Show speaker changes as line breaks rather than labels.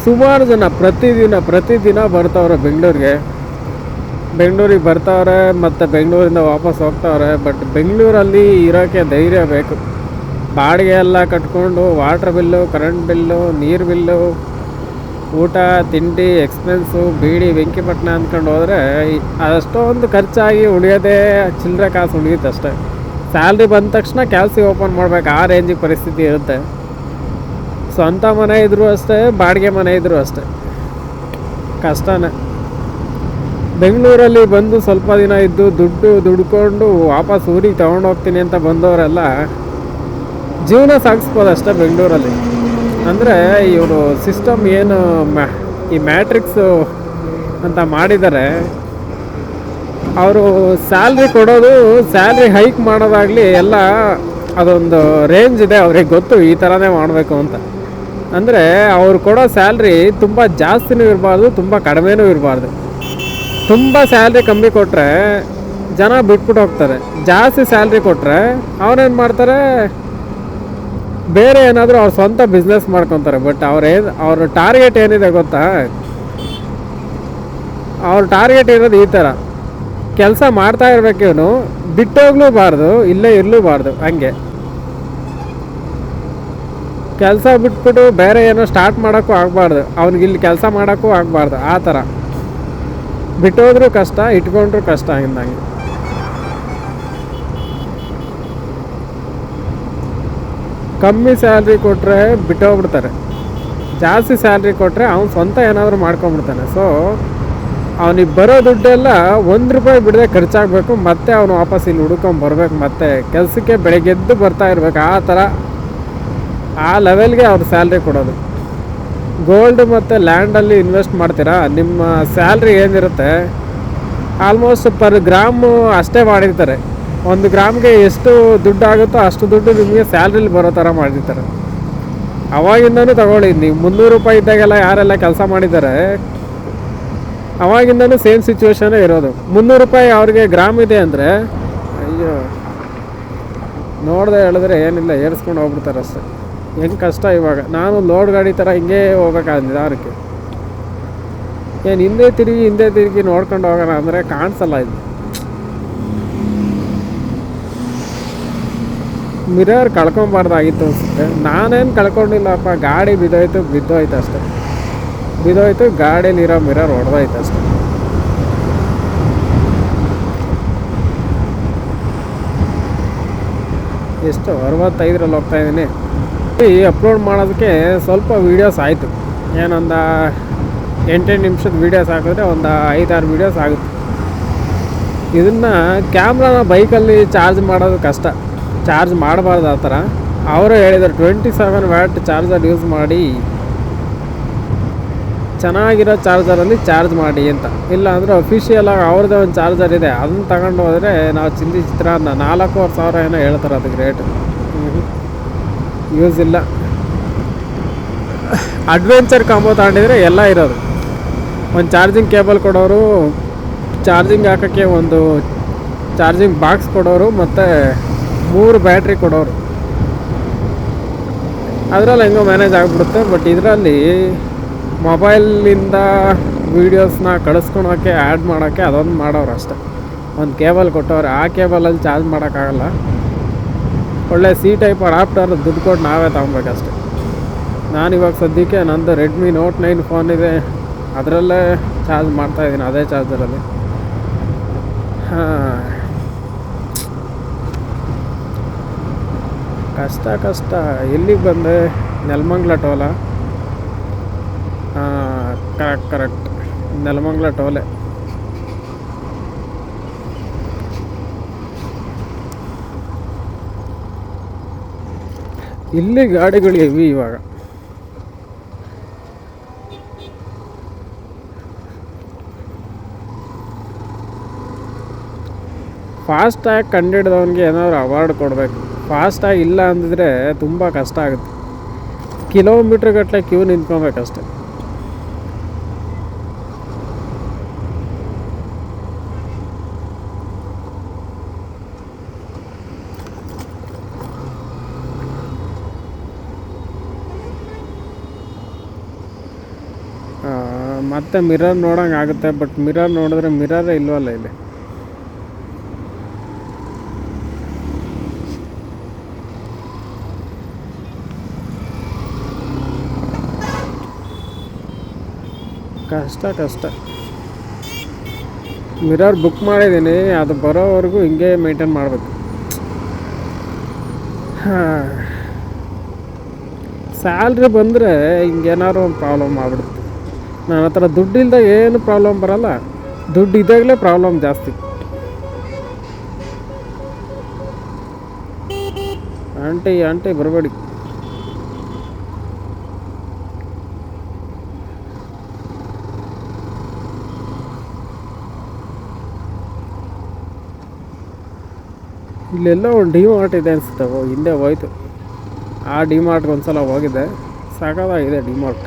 ಸುಮಾರು ಜನ ಪ್ರತಿದಿನ ಬರ್ತಾವ್ರೆ ಬೆಂಗಳೂರಿಗೆ ಬರ್ತಾವ್ರೆ ಮತ್ತು ಬೆಂಗಳೂರಿಂದ ವಾಪಸ್ ಹೋಗ್ತಾವ್ರೆ. ಬಟ್ ಬೆಂಗಳೂರಲ್ಲಿ ಇರೋಕ್ಕೆ ಧೈರ್ಯ ಬೇಕು. ಬಾಡಿಗೆ ಎಲ್ಲ ಕಟ್ಕೊಂಡು ವಾಟ್ರ್ ಬಿಲ್ಲು, ಕರೆಂಟ್ ಬಿಲ್ಲು, ನೀರು ಬಿಲ್ಲು, ಊಟ ತಿಂಡಿ ಎಕ್ಸ್ಪೆನ್ಸು, ಬೀಡಿ ಬೆಂಕಿಪಟ್ಟಣ ಅಂದ್ಕೊಂಡು ಹೋದರೆ ಅದಷ್ಟೊಂದು ಖರ್ಚಾಗಿ ಉಳಿಯೋದೇ ಚಿಲ್ಲರೆ ಕಾಸು ಉಳಿಯುತ್ತೆ ಅಷ್ಟೇ. ಸ್ಯಾಲ್ರಿ ಬಂದ ತಕ್ಷಣ ಕ್ಯಾಲ್ಸಿ ಓಪನ್ ಮಾಡ್ಬೇಕು, ಆ ರೇಂಜಿಗೆ ಪರಿಸ್ಥಿತಿ ಇರುತ್ತೆ. ಸ್ವಂತ ಮನೆ ಇದ್ದರೂ ಅಷ್ಟೇ, ಬಾಡಿಗೆ ಮನೆ ಇದ್ದರೂ ಅಷ್ಟೇ ಕಷ್ಟನೇ. ಬೆಂಗಳೂರಲ್ಲಿ ಬಂದು ಸ್ವಲ್ಪ ದಿನ ಇದ್ದು ದುಡ್ಕೊಂಡು ವಾಪಸ್ ಊರಿಗೆ ತೊಗೊಂಡೋಗ್ತೀನಿ ಅಂತ ಬಂದವರೆಲ್ಲ ಜೀವನ ಸಾಗಿಸ್ಬೋದು ಅಷ್ಟೇ ಬೆಂಗಳೂರಲ್ಲಿ. ಅಂದರೆ ಇವರು ಸಿಸ್ಟಮ್ ಏನು ಈ ಮ್ಯಾಟ್ರಿಕ್ಸು ಅಂತ ಮಾಡಿದ್ದಾರೆ, ಅವರು ಸ್ಯಾಲ್ರಿ ಹೈಕ್ ಮಾಡೋದಾಗಲಿ ಎಲ್ಲ ಅದೊಂದು ರೇಂಜ್ ಇದೆ, ಅವ್ರಿಗೆ ಗೊತ್ತು ಈ ಥರನೇ ಮಾಡಬೇಕು ಅಂತ. ಅಂದರೆ ಅವ್ರು ಕೊಡೋ ಸ್ಯಾಲ್ರಿ ತುಂಬ ಜಾಸ್ತಿನೂ ಇರಬಾರ್ದು, ತುಂಬ ಕಡಿಮೆನೂ ಇರಬಾರ್ದು. ತುಂಬ ಸ್ಯಾಲ್ರಿ ಕಮ್ಮಿ ಕೊಟ್ಟರೆ ಜನ ಬಿಟ್ಬಿಟ್ಟು ಹೋಗ್ತಾರೆ. ಜಾಸ್ತಿ ಸ್ಯಾಲ್ರಿ ಕೊಟ್ಟರೆ ಅವ್ರೇನು ಮಾಡ್ತಾರೆ, ಬೇರೆ ಏನಾದರೂ ಅವ್ರ ಸ್ವಂತ ಬಿಸ್ನೆಸ್ ಮಾಡ್ಕೊತಾರೆ. ಬಟ್ ಅವ್ರ ಟಾರ್ಗೆಟ್ ಏನಿದೆ ಗೊತ್ತಾ, ಅವ್ರ ಟಾರ್ಗೆಟ್ ಇರೋದು ಈ ಥರ, ಕೆಲಸ ಮಾಡ್ತಾ ಇರ್ಬೇಕು, ಇವನು ಬಿಟ್ಟೋಗ್ಲೂಬಾರ್ದು, ಇಲ್ಲೇ ಇರಲೂಬಾರ್ದು. ಹಂಗೆ ಕೆಲಸ ಬಿಟ್ಬಿಟ್ಟು ಬೇರೆ ಏನೋ ಸ್ಟಾರ್ಟ್ ಮಾಡೋಕ್ಕೂ ಆಗಬಾರ್ದು, ಅವ್ನಿಗೆ ಇಲ್ಲಿ ಕೆಲಸ ಮಾಡೋಕ್ಕೂ ಆಗಬಾರ್ದು. ಆ ಥರ ಬಿಟ್ಟೋದ್ರೂ ಕಷ್ಟ, ಇಟ್ಕೊಂಡ್ರೂ ಕಷ್ಟ. ಹಿಂದಂಗೆ ಕಮ್ಮಿ ಸ್ಯಾಲ್ರಿ ಕೊಟ್ಟರೆ ಬಿಟ್ಟೋಗ್ಬಿಡ್ತಾರೆ, ಜಾಸ್ತಿ ಸ್ಯಾಲ್ರಿ ಕೊಟ್ಟರೆ ಅವ್ನು ಸ್ವಂತ ಏನಾದರೂ ಮಾಡ್ಕೊಂಬಿಡ್ತಾನೆ. ಸೊ ಅವನಿಗೆ ಬರೋ ದುಡ್ಡೆಲ್ಲ ₹1 ಬಿಡದೆ ಖರ್ಚಾಗಬೇಕು, ಮತ್ತೆ ಅವನು ವಾಪಸ್ ಇಲ್ಲಿ ಹುಡ್ಕೊಂಬರ್ಬೇಕು, ಮತ್ತೆ ಕೆಲಸಕ್ಕೆ ಬೆಳಗ್ಗೆದ್ದು ಬರ್ತಾ ಇರ್ಬೇಕು. ಆ ಥರ ಆ ಲೆವೆಲ್ಗೆ ಅವ್ರು ಸ್ಯಾಲ್ರಿ ಕೊಡೋದು. ಗೋಲ್ಡ್ ಮತ್ತು ಲ್ಯಾಂಡಲ್ಲಿ ಇನ್ವೆಸ್ಟ್ ಮಾಡ್ತೀರಾ, ನಿಮ್ಮ ಸ್ಯಾಲ್ರಿ ಏನಿರುತ್ತೆ ಆಲ್ಮೋಸ್ಟ್ ಪರ್ ಗ್ರಾಮು ಅಷ್ಟೇ ಮಾಡಿರ್ತಾರೆ. 1 ಗ್ರಾಮ್ಗೆ ಎಷ್ಟು ದುಡ್ಡು ಆಗುತ್ತೋ ಅಷ್ಟು ದುಡ್ಡು ನಿಮಗೆ ಸ್ಯಾಲ್ರಿಲಿ ಬರೋ ಥರ ಮಾಡಿರ್ತಾರೆ. ಅವಾಗಿಂದನೂ ತಗೊಳ್ಳಿ, ನೀವು ₹300 ಇದ್ದಾಗೆಲ್ಲ ಯಾರೆಲ್ಲ ಕೆಲಸ ಮಾಡಿದ್ದಾರೆ ಅವಾಗಿಂದನೂ ಸೇಮ್ ಸಿಚುವೇಶನೇ ಇರೋದು. ₹300 ಅವ್ರಿಗೆ ಗ್ರಾಮ್ ಇದೆ ಅಂದರೆ ಅಯ್ಯೋ ನೋಡ್ದೆ ಹೇಳಿದ್ರೆ ಏನಿಲ್ಲ, ಏರಿಸ್ಕೊಂಡು ಹೋಗ್ಬಿಡ್ತಾರೆ ಅಷ್ಟೇ. ಹೆಂಗೆ ಕಷ್ಟ ಇವಾಗ. ನಾನು ಲೋಡ್ ಗಾಡಿ ಥರ ಹಿಂಗೆ ಹೋಗ್ಬೇಕಾದ ನಿಧಾನಕ್ಕೆ, ಏನು ಹಿಂದೆ ತಿರುಗಿ ನೋಡ್ಕೊಂಡು ಹೋಗೋಣ ಅಂದರೆ ಕಾಣಿಸಲ್ಲ. ಇದು ಮಿರರ್ ಕಳ್ಕೊಬಾರ್ದಾಗಿತ್ತು ಅನಿಸುತ್ತೆ. ನಾನೇನು ಕಳ್ಕೊಂಡಿಲ್ಲಪ್ಪ, ಗಾಡಿ ಬಿದ್ದೋಯ್ತು ಅಷ್ಟೇ. ಬಿದ್ದೋಯ್ತು, ಗಾಡೀಲಿರೋ ಮಿರರ್ ಹೊಡೆದೋಯ್ತು ಅಷ್ಟೇ. ಎಷ್ಟು 65ರಲ್ಲಿ ಹೋಗ್ತಾಯಿದ್ದೀನಿ. ಅಪ್ಲೋಡ್ ಮಾಡೋದಕ್ಕೆ ಸ್ವಲ್ಪ ವೀಡಿಯೋಸ್ ಆಯಿತು, ಏನೊಂದು 8 ನಿಮಿಷದ ವೀಡಿಯೋಸ್ ಹಾಕಿದ್ರೆ ಒಂದು 5-6 ವೀಡಿಯೋಸ್ ಆಗುತ್ತೆ. ಇದನ್ನು ಕ್ಯಾಮ್ರಾನ ಬೈಕಲ್ಲಿ ಚಾರ್ಜ್ ಮಾಡೋದು ಕಷ್ಟ, ಚಾರ್ಜ್ ಮಾಡಬಾರ್ದು ಆ ಥರ. ಅವರು ಹೇಳಿದರು 27 ವ್ಯಾಟ್ ಚಾರ್ಜರ್ ಯೂಸ್ ಮಾಡಿ, ಚೆನ್ನಾಗಿರೋ ಚಾರ್ಜರಲ್ಲಿ ಚಾರ್ಜ್ ಮಾಡಿ ಅಂತ. ಇಲ್ಲ ಅಂದರೆ ಅಫಿಷಿಯಲಾಗಿ ಅವ್ರದ್ದೇ ಒಂದು ಚಾರ್ಜರ್ ಇದೆ, ಅದನ್ನು ತಗೊಂಡು ಹೋದರೆ ನಾವು ಚಿತ್ರ 4,500 ಏನೋ ಹೇಳ್ತಾರೆ ಅದಕ್ಕೆ ರೇಟ್. ಯೂಸ್ ಇಲ್ಲ. ಅಡ್ವೆಂಚರ್ ಕಾಂಬೋ ತಗೊಂಡಿದ್ರೆ ಎಲ್ಲ ಇರೋದು, ಒಂದು ಚಾರ್ಜಿಂಗ್ ಕೇಬಲ್ ಕೊಡೋರು, ಚಾರ್ಜಿಂಗ್ ಹಾಕೋಕ್ಕೆ ಒಂದು ಚಾರ್ಜಿಂಗ್ ಬಾಕ್ಸ್ ಕೊಡೋರು, ಮತ್ತು 3 ಬ್ಯಾಟ್ರಿ ಕೊಡೋರು. ಅದರಲ್ಲಿ ಹೆಂಗೋ ಮ್ಯಾನೇಜ್ ಆಗಿಬಿಡುತ್ತೆ. ಬಟ್ ಇದರಲ್ಲಿ ಮೊಬೈಲಿಂದ ವೀಡಿಯೋಸ್ನ ಕಳಿಸ್ಕೊಳೋಕ್ಕೆ, ಆ್ಯಡ್ ಮಾಡೋಕ್ಕೆ ಅದೊಂದು ಮಾಡೋರು ಅಷ್ಟೆ. ಒಂದು ಕೇಬಲ್ ಕೊಟ್ಟವ್ರೆ, ಆ ಕೇಬಲಲ್ಲಿ ಚಾರ್ಜ್ ಮಾಡೋಕ್ಕಾಗಲ್ಲ. ಒಳ್ಳೆ C-ಟೈಪ್ ಅಡಾಪ್ಟರ್ ದುಡ್ಡು ಕೊಟ್ಟು ನಾವೇ ತೊಗೊಬೇಕಷ್ಟೆ. ನಾನಿವಾಗ ಸದ್ಯಕ್ಕೆ ನಂದು ರೆಡ್ಮಿ ನೋಟ್ 9 ಫೋನ್ ಇದೆ, ಅದರಲ್ಲೇ ಚಾರ್ಜ್ ಮಾಡ್ತಾಯಿದ್ದೀನಿ, ಅದೇ ಚಾರ್ಜರಲ್ಲಿ. ಹಾಂ, ಕಷ್ಟ. ಎಲ್ಲಿಗೆ ಬಂದೆ? ನೆಲಮಂಗಲ ಟೋಲ. ಕರೆಕ್ಟ್ ನೆಲಮಂಗಲ ಟೋಲೆ. ಇಲ್ಲಿ ಗಾಡಿಗಳು ಹೆವಿ ಇವಾಗ. ಫಾಸ್ಟಾಗಿ ಕಂಡಿಡ್ದವನಿಗೆ ಏನಾದ್ರು ಅವಾರ್ಡ್ ಕೊಡಬೇಕು. ಫಾಸ್ಟಾಗಿ ಇಲ್ಲ ಅಂದಿದ್ರೆ ತುಂಬ ಕಷ್ಟ ಆಗುತ್ತೆ, ಕಿಲೋಮೀಟ್ರ್ ಗಟ್ಟಲೆ ಕ್ಯೂ ನಿಂತ್ಕೊಬೇಕಷ್ಟೆ. ಮತ್ತೆ ಮಿರರ್ ನೋಡೋಂಗೆ ಆಗುತ್ತೆ, ಬಟ್ ಮಿರರ್ ನೋಡಿದ್ರೆ ಮಿರರೇ ಇಲ್ವಲ್ಲ ಇಲ್ಲಿ. ಕಷ್ಟ. ಮಿರರ್ ಬುಕ್ ಮಾಡಿದ್ದೀನಿ, ಅದು ಬರೋವರೆಗೂ ಹಿಂಗೆ ಮೇಂಟೈನ್ ಮಾಡಬೇಕು. ಸ್ಯಾಲ್ರಿ ಬಂದರೆ ಹಿಂಗೇನಾದ್ರು ಒಂದು ಪ್ರಾಬ್ಲಮ್ ಆಗ್ಬಿಡುತ್ತೆ. ನನ್ನ ಹತ್ರ ದುಡ್ಡಿಲ್ದಾಗ ಏನು ಪ್ರಾಬ್ಲಮ್ ಬರೋಲ್ಲ, ದುಡ್ಡು ಇದ್ದಾಗಲೇ ಪ್ರಾಬ್ಲಮ್ ಜಾಸ್ತಿ. ಆಂಟಿ ಬರಬೇಡಿ. ಇಲ್ಲೆಲ್ಲ ಒಂದು ಡಿಮಾರ್ಟ್ ಇದೆ ಅನಿಸುತ್ತೆ, ಹಿಂದೆ ಹೋಯ್ತು. ಆ ಡಿಮಾರ್ಟ್ಗೆ ಒಂದು ಸಲ ಹೋಗಿದ್ದೆ, ಸಾಕಾಗಿದೆ ಡಿಮಾರ್ಟ್.